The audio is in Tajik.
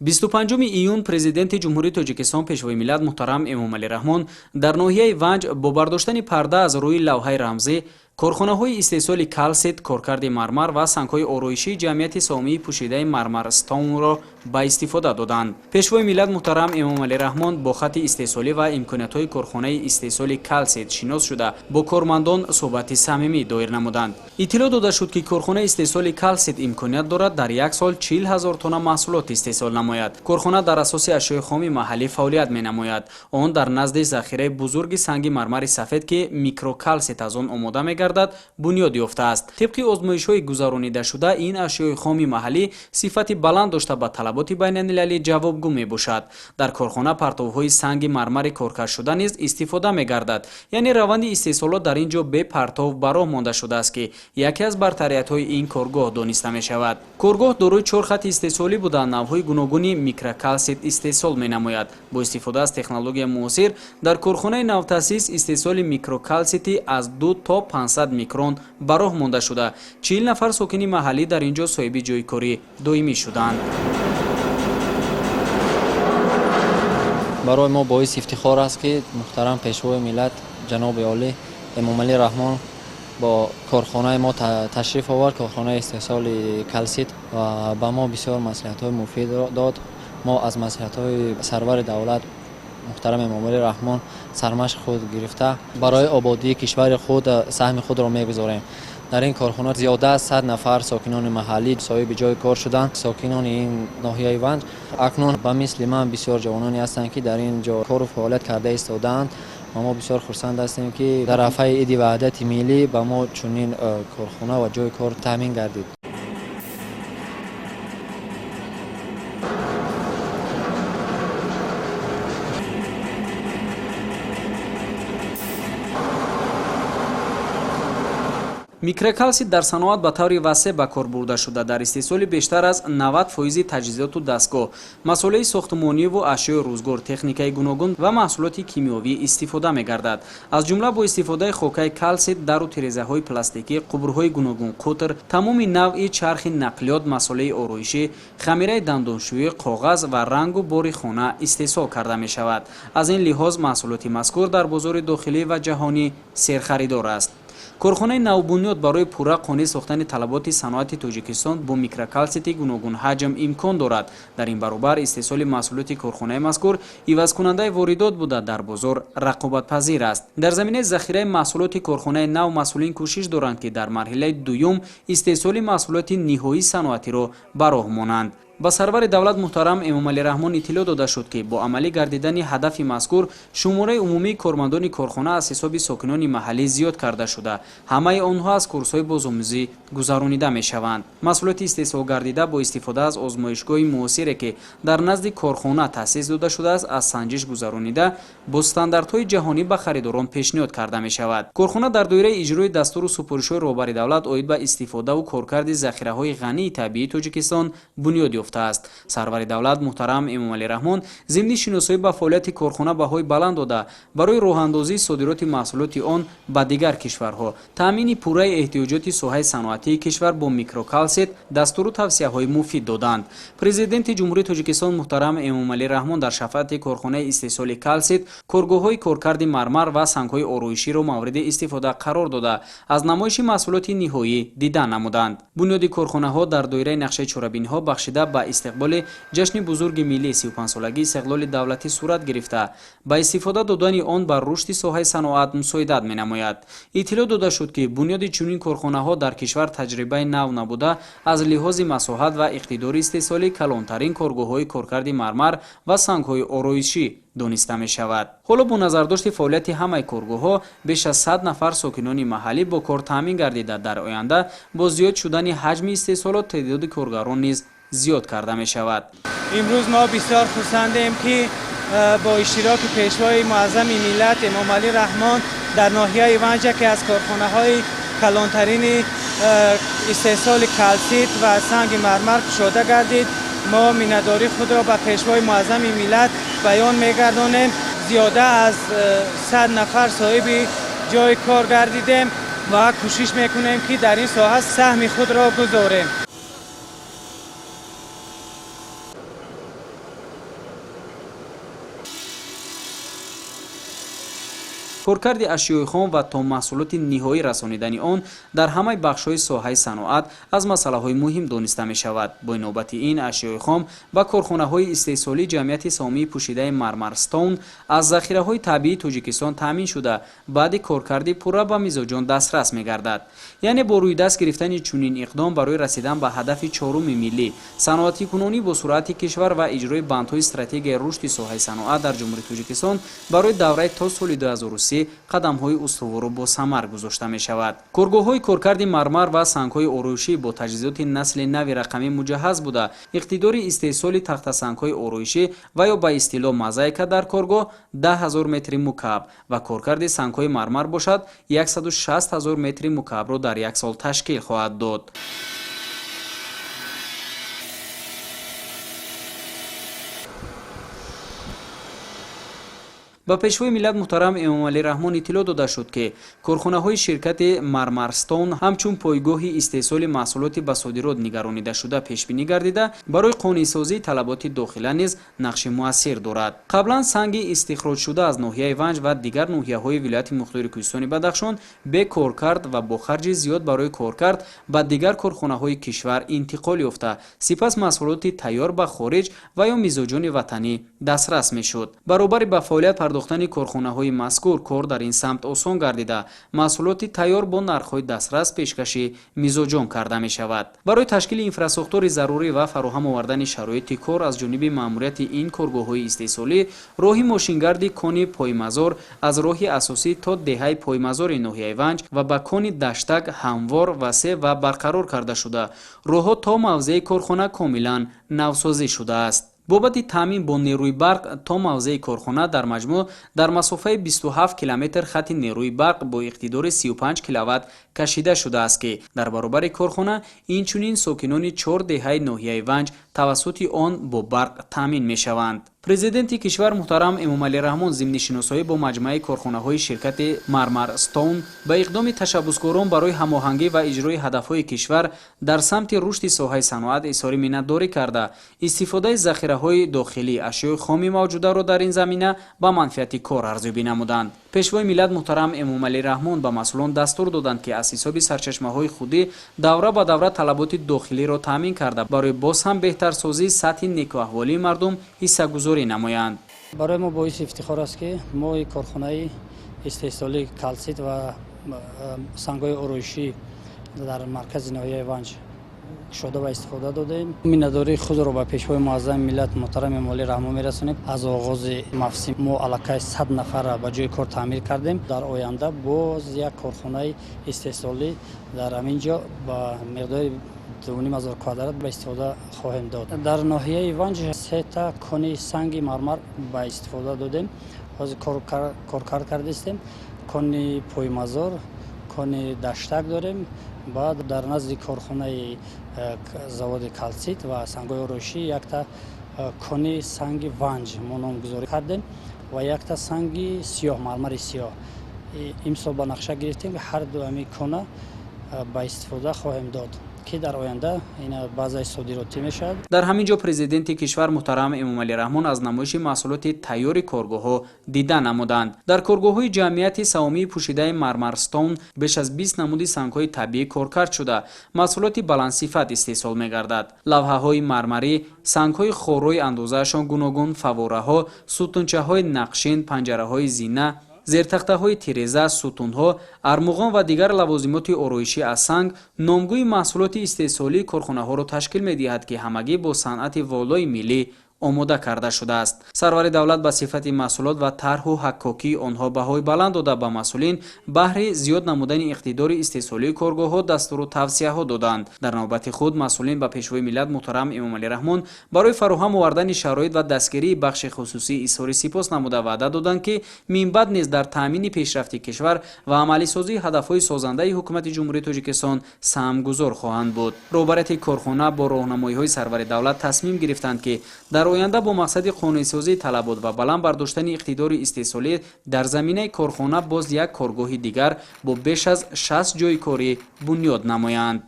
25 июн президенти ҷумҳурии Тоҷикистон пешвои миллат муҳтарам Эмомалӣ Раҳмон дар ноҳияи Ванҷ бо бардоштани парда аз рӯи лавҳаи рамзӣ корхонаҳои истеҳсоли калсит, коркарди мармар ва сангҳои ороишии ҷамъияти Сомии пӯшидаи Мармарстоунро ба истифода доданд. Пешвои миллат муҳтарам Эмомалӣ Раҳмон бо хатти истеҳсолӣ ва имкониятҳои корхонаи истеҳсоли калсит шинос шуда бо кормандон суҳбати самимӣ доир намуданд. Иттилоъ дода шуд, ки корхонаи истеҳсоли калсит имконият дорад дар як сол 40 000 тонна маҳсулот истеҳсол намояд. Корхона дар асоси ашёи хоми маҳаллӣ фаъолият менамояд. Он дар назди захираи бузурги санги мармари сафед, ки микрокалсит аз он омода мегардад, бунёд ёфтааст. тибқи озмоишҳои гузаронидашуда ин ашёи хоми маҳаллӣ сифати баланд дошта ба талаботи байналмилалӣ ҷавобгӯ мебошад. Дар корхона партовҳои санги мармари коркардшуда низ истифода мегардад. Яъне раванди истеҳсолот дар ин ҷо бе партов ба роҳ монда шудааст, ки яке аз бартариятҳои ин коргоҳ дониста мешавад. Коргоҳ дорои 4 хатти истеҳсолӣ буда навъҳои гуногуни микрокалсит истеҳсол менамояд. Бо истифода аз технологияи муосир дар корхонаи навтаъсис истеҳсоли микрокалсити аз 2 то 500 микрон ба роҳ монда шуда 40 нафар сокини маҳаллӣ дар ин ҷо соҳиби ҷойи кори доимӣ шуданд. барои мо боиси ифтихор аст, ки муҳтарам пешвои миллат ҷаноби олӣ Эмомалӣ Раҳмон бо корхонаи мо ташриф овард, корхонаи истеҳсоли калсит, ва ба мо бисёр маслиҳатҳои муфид дод. мо аз маслиҳатҳои сарвари давлат муҳтарам Эмомалӣ Раҳмон сармашқи худ гирифта барои ободии кишвари худ саҳми худро мегузорем. дар ин корхона зиёда аз 100 нафар сокинони маҳаллӣ соҳиби ҷойи кор шуданд. Сокинони ин ноҳияи Ванҷ акнун ба мисли ман бисёр ҷавононе ҳастанд, ки дар ин ҷо кору фаъолият карда истодаанд. ва мо бисёр хурсанд ҳастем, ки дар рафъаи иди ваҳдати миллӣ ба мо чунин корхона ва ҷойи кор таъмин гардид. микрокалсит дар саноат ба таври васеъ ба кор бурда шуда дар истеҳсоли бештар аз 90% таҷҳизоту дастгоҳ, масъулаи сохтмониву ашёи рӯзгор, техникаи гуногун ва маҳсулоти кимиёвӣ истифода мегардад. аз ҷумла бо истифодаи хокаи калсит, дару тирезаҳои пластикӣ, қубурҳои гуногун қутр, тамоми навъи чархи нақлиёт, масъулаи ороишӣ, хамираи дандоншӯӣ, коғаз ва рангу бори хона истеҳсол карда мешавад. аз ин лиҳоз маҳсулоти мазкур дар бозори дохилӣ ва ҷаҳонӣ серхаридор аст. корхонаи навбунёд барои пурра қонеъ сохтани талаботи саноати Тоҷикистон бо микрокалсити гуногун ҳаҷм имкон дорад. дар ин баробар истеҳсоли маҳсулоти корхонаи мазкур ивазкунандаи воридот буда дар бозор рақобатпазир аст. дар заминаи захираи маҳсулоти корхонаи нав масъулин кӯшиш доранд, ки дар марҳилаи дуюм истеҳсоли маҳсулоти ниҳоии саноатиро ба роҳ монанд. ба сарвари давлат муҳтарам Эмомалӣ Раҳмон иттилоъ дода шуд, ки бо амалӣ гардидани ҳадафи мазкур шумораи умумии кормандони корхона аз ҳисоби сокинони маҳаллӣ зиёд карда шуда, ҳамаи онҳо аз курсҳои бозомӯзӣ гузаронида мешаванд. маҳсулоти истеҳсол гардида бо истифода аз озмоишгоҳи муосире, ки дар назди корхона таъсис дода шудааст, аз санҷиш гузаронида бо стандартҳои ҷаҳонӣ ба харидорон пешниҳод карда мешавад. корхона дар доираи иҷрои дастуру супоришҳои роҳбари давлат оид ба истифодаву коркарди захираҳои ғании табиии Тоҷикистон бунёд ёфтааст. сарвари давлат муҳтарам Эмомалӣ Раҳмон зимни шиносоӣ ба фаъолияти корхона баҳои баланд дода барои роҳандозии содироти маҳсулоти он ба дигар кишварҳо, таъмини пурраи эҳтиёҷоти соҳаи саноатии кишвар бо микрокалсит дастуру тавсияҳои муфид доданд. президенти ҷумҳурии Тоҷикистон муҳтарам Эмомалӣ Раҳмон дар шафоати корхонаи истеҳсоли калсит, коргоҳҳои коркарди мармар ва сангҳои ороиширо мавриди истифода қарор дода аз намоиши маҳсулоти ниҳоӣ дидан намуданд. бунёди корхонаҳо дар доираи нақшаи чорабиниҳо бахшида ба истиқболи ҷашни бузурги миллии 35-солагии истиқлоли давлатӣ сурат гирифта, ба истифода додани он бар рушди соҳаи саноат мусоидат менамояд. иттилоъ дода шуд, ки бунёди чунин корхонаҳо дар кишвар таҷрибаи нав набуда, аз лиҳози масоҳат ва иқтидори истеҳсоли калонтарин коргоҳҳои коркарди мармар ва сангҳои ороишӣ дониста мешавад. ҳоло бо назардошти фаъолияти ҳамаи коргоҳҳо беш аз 100 нафар сокинони маҳаллӣ бо кор таъмин гардида, дар оянда бо зиёд шудани ҳаҷми истеҳсолот теъдоди коргарон низ зиёд карда мешавад. имрӯз мо бисёр хурсандем, ки бо иштироки пешвои муаззами миллат Эмомалӣ Раҳмон дар ноҳияи Ванҷ, ки аз корхонаҳои калонтарини истеҳсоли калсит ва санги мармар кушода гардид. мо миннатдории худро ба пешвои муаззами миллат баён мегардонем. зиёда аз 100 нафар соҳиби ҷойи кор гардидем ва кӯшиш мекунем, ки дар ин соҳа саҳми худро гузорем. коркарди ашёи хом ва то маҳсулоти ниҳоӣ расонидани он дар ҳамаи бахшҳои соҳаи саноат аз масъалаҳои муҳим дониста мешавад. Бо инобати ин ашёи хом ба корхонаҳои истеҳсолӣ ҷамъияти саҳомии пӯшидаи Мармарстоун аз захираҳои табиии Тоҷикистон таъмин шуда баъди коркарди пурра ба мизоҷон дастрас мегардад. яъне бо рӯйдаст гирифтани чунин иқдом барои расидан ба ҳадафи чоруми миллӣ саноатикунонӣ бо суръати кишвар ва иҷрои бандҳои стратегияи рушди соҳаи саноат дар ҷумҳурии Тоҷикистон барои давраи то соли 2030 қадамҳои устувору босамар гузошта мешавад. Коргоҳҳои коркарди мармар ва сангҳои ороишӣ бо таҷҳизоти насли нави рақамӣ муҷаҳҳаз буда иқтидори истеҳсоли тахтасангҳои ороишӣ ва ё ба истилоҳ мозаика дар коргоҳ 10 000 метри мукабб ва коркарди сангҳои мармар бошад 160 000 метри мукаббро дар як сол ташкил хоҳад дод. ба пешвои миллат муҳтарам Эмомалӣ Раҳмон иттилоъ дода шуд, ки корхонаҳои ширкати Мармарстоун ҳамчун пойгоҳи истеҳсоли маҳсулоти ба содирот нигаронидашуда пешбинӣ гардида барои қонеъсозии талаботи дохила низ нақши муассир дорад. Қаблан санги истихроҷшуда аз ноҳияи Ванҷ ва дигар ноҳияҳои вилояти мухтори Кӯҳистони Бадахшон бе коркард ва бо харҷи зиёд барои коркард ба дигар корхонаҳои кишвар интиқол ёфта, сипас маҳсулоти тайёр ба хориҷ ва ё мизоҷони ватанӣ дастрас мешуд. баробари ба фаъолият пардохтани корхонаҳои мазкур кор дар ин самт осон гардида маҳсулоти тайёр бо нархҳои дастрас пешкаши мизоҷон карда мешавад. барои ташкили инфраструктураи зарурӣ ва фароҳам овардани шароити кор аз ҷониби маъмурияти ин коргоҳҳои истеҳсолӣ роҳи мошингарди кони поймазор аз роҳи асосӣ то деҳаи поймазори ноҳияи Ванҷ ва ба кони даштак ҳамвор васеъ ва барқарор карда шуда роҳҳо то мавзеи корхона комилан навсозӣ шудааст. бобати таъмин бо нерӯи барқ то мавзеи корхона дар маҷмӯъ дар масофаи 27 километр хати нерӯи барқ бо иқтидори 35 киловатт кашида шудааст, ки дар баробари корхона инчунин сокинони 4 деҳаи ноҳияи Ванҷ тавассути он бо барқ таъмин мешаванд. президенти кишвар муҳтарам Эмомалӣ Раҳмон зимни шиносоӣ бо маҷмӯаи корхонаҳои ширкати Мармарстоун ба иқдоми ташаббускорон барои ҳамоҳангӣ ва иҷрои ҳадафҳои кишвар дар самти рушди соҳаи саноат изҳори миннатдорӣ карда истифодаи захираҳои дохилӣ ашёи хоми мавҷударо дар ин замина ба манфиати кор арзёбӣ намуданд. пешвои миллат муҳтарам Эмомалӣ Раҳмон ба масъулон дастур доданд, ки аз ҳисоби сарчашмаҳои худӣ давра ба давра талаботи дохилиро таъмин карда барои боз ҳам беҳтарсозии сатҳи некуаҳволии мардум ҳиссагузорӣ намоянд. барои мо боиси ифтихор аст, ки мо корхонаи истеҳсолии калсит ва сангҳои ороишӣ дар маркази ноҳияи Ванҷ кушода ва истифода додем. миннатдории худро ба пешвои муаззами миллат муҳтарам Эмомалӣ Раҳмон мерасонем. аз оғози мавсим мо аллакай 100 нафарро ба ҷои кор таъмир кардем. дар оянда боз як корхонаи истеҳсолӣ дар ҳамин ҷо ба миқдори 2,5 квадрат ба истифода хоҳем дод. дар ноҳияи Ванҷ 3 та кони санги мармар ба истифода додем. ҳозир коркар кардастем. кони поймазор, кони даштак дорем. баъд дар назди корхонаи заводи калсит ва сангҳои ороишӣ якта кони санги Ванҷ мо номгузорӣ кардем ва якта санги сиёҳ, мармари сиёҳ. имсол ба нақша гирифтем, ки ҳар ду ҳамин кона ба истифода хоҳем дод, ки дар оянда ина баъзаи содиротӣ мешавад. дар ҳамин ҷо президенти кишвар муҳтарам Эмомалӣ Раҳмон аз намоиши маҳсулоти тайёри коргоҳҳо дида намуданд. дар коргоҳҳои ҷамъияти саҳомии пӯшидаи Мармарстоун беш аз 20 намуди сангҳои табиӣ коркард шуда маҳсулоти баландсифат истеҳсол мегардад. лавҳаҳои мармарӣ, сангҳои хоррои андозаашон гуногун, фаввораҳо, сутунчаҳои нақшин, панҷараҳои зина, зертахтаҳои тиреза, сутунҳо, армуғон ва дигар лавозимоти ороишӣ аз санг номгӯи маҳсулоти истеҳсолии корхонаҳоро ташкил медиҳад, ки ҳамагӣ бо санъати волои миллӣ омода карда шудааст. сарвари давлат ба сифати маҳсулот ва тарҳу ҳаккокии онҳо баҳои баланд дода ба масъулин баҳри зиёд намудани иқтидори истеҳсолии коргоҳҳо дастуру тавсияҳо доданд. дар навбати худ масъулин ба пешвои миллат муҳтарам Эмомалӣ Раҳмон барои фароҳам овардани шароит ва дастгирии бахши хусусӣ изҳори сипос намуда ваъда доданд, ки минбаъд низ дар таъмини пешрафти кишвар ва амалисозии ҳадафҳои созандаи ҳукумати ҷумҳурии Тоҷикистон саҳмгузор хоҳанд буд. роҳбарияти корхона бо роҳнамоиҳои сарвари давлат тасмим гирифтанд, ки дар оянда бо мақсади қонеъсозии талабот ва баланд бардоштани иқтидори истеҳсолӣ дар заминаи корхона боз як коргоҳи дигар бо беш аз 60 ҷойи корӣ бунёд намоянд.